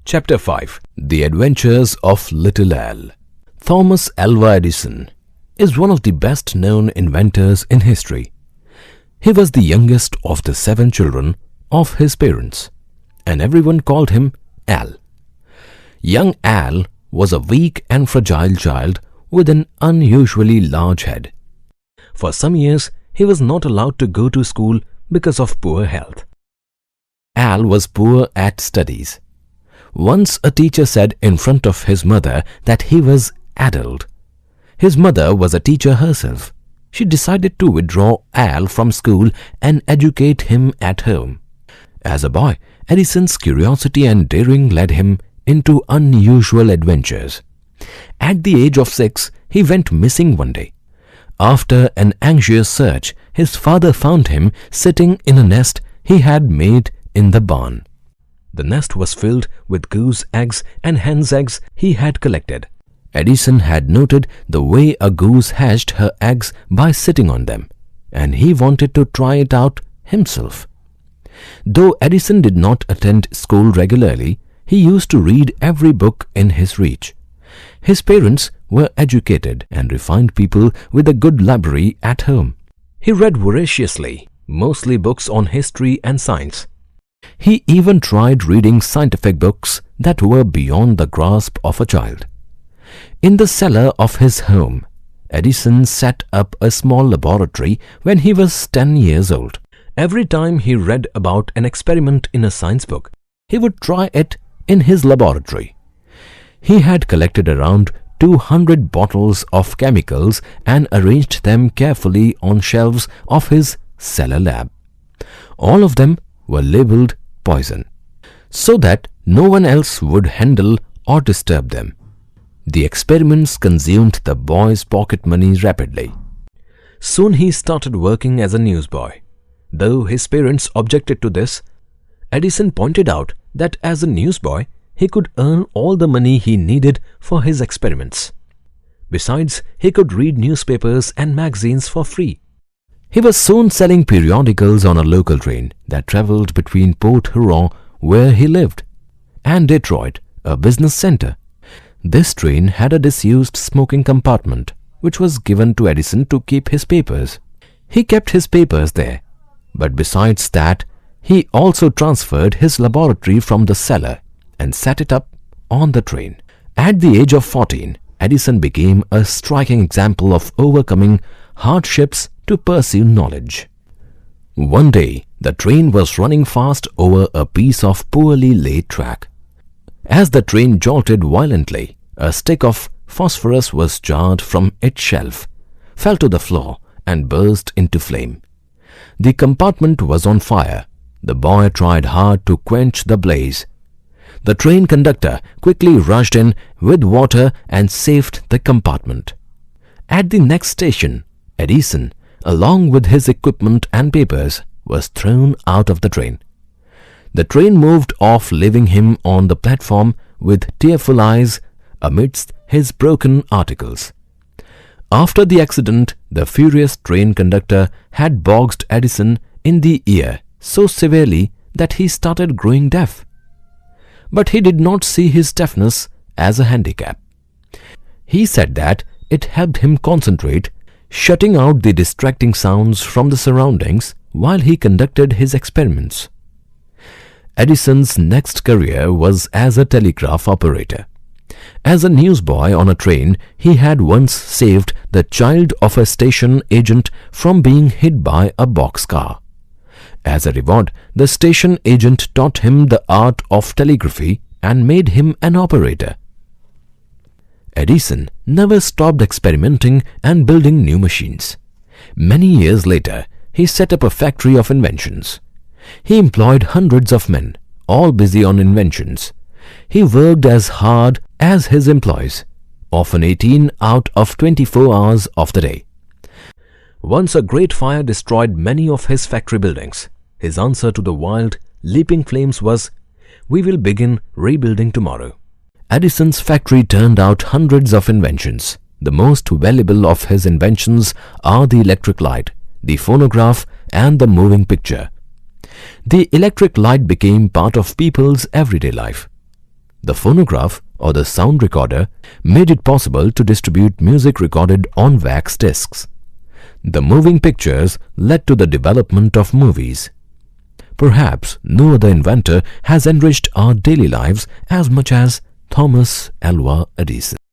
Chapter 5. The Adventures of Little Al. Thomas Alva Edison is one of the best-known inventors in history. He was the youngest of the 7 children of his parents, and everyone called him Al. Young Al was a weak and fragile child with an unusually large head. For some years, he was not allowed to go to school because of poor health. Al was poor at studies. Once a teacher said in front of his mother that he was addled. His mother was a teacher herself. She decided to withdraw Al from school and educate him at home. As a boy, Edison's curiosity and daring led him into unusual adventures. At the age of 6, he went missing one day. After an anxious search, his father found him sitting in a nest he had made in the barn. The nest was filled with goose eggs and hen's eggs he had collected. Edison had noted the way a goose hatched her eggs by sitting on them, and he wanted to try it out himself. Though Edison did not attend school regularly, he used to read every book in his reach. His parents were educated and refined people with a good library at home. He read voraciously, mostly books on history and science. He even tried reading scientific books that were beyond the grasp of a child. In the cellar of his home, Edison set up a small laboratory when he was 10 years old. Every time he read about an experiment in a science book, he would try it in his laboratory. He had collected around 200 bottles of chemicals and arranged them carefully on shelves of his cellar lab. All of them were labeled poison, so that no one else would handle or disturb them. The experiments consumed the boy's pocket money rapidly. Soon he started working as a newsboy. Though his parents objected to this, Edison pointed out that as a newsboy, he could earn all the money he needed for his experiments. Besides, he could read newspapers and magazines for free. He was soon selling periodicals on a local train that traveled between Port Huron, where he lived, and Detroit, a business center. This train had a disused smoking compartment, which was given to Edison to keep his papers. He kept his papers there, but besides that, he also transferred his laboratory from the cellar and set it up on the train. At the age of 14, Edison became a striking example of overcoming hardships to pursue knowledge. One day, the train was running fast over a piece of poorly laid track. As the train jolted violently, a stick of phosphorus was jarred from its shelf, fell to the floor, and burst into flame. The compartment was on fire. The boy tried hard to quench the blaze. The train conductor quickly rushed in with water and saved the compartment. At the next station, Edison, along with his equipment and papers, was thrown out of the train. The train moved off, leaving him on the platform with tearful eyes amidst his broken articles. After the accident, the furious train conductor had boxed Edison in the ear so severely that he started growing deaf. But he did not see his deafness as a handicap. He said that it helped him concentrate, shutting out the distracting sounds from the surroundings while he conducted his experiments. Edison's next career was as a telegraph operator. As a newsboy on a train, he had once saved the child of a station agent from being hit by a boxcar. As a reward, the station agent taught him the art of telegraphy and made him an operator. Edison never stopped experimenting and building new machines. Many years later, he set up a factory of inventions. He employed hundreds of men, all busy on inventions. He worked as hard as his employees, often 18 out of 24 hours of the day. Once a great fire destroyed many of his factory buildings. His answer to the wild, leaping flames was, "We will begin rebuilding tomorrow." Edison's factory turned out hundreds of inventions. The most valuable of his inventions are the electric light, the phonograph, and the moving picture. The electric light became part of people's everyday life. The phonograph or the sound recorder made it possible to distribute music recorded on wax discs. The moving pictures led to the development of movies. Perhaps no other inventor has enriched our daily lives as much as Thomas Alva Edison.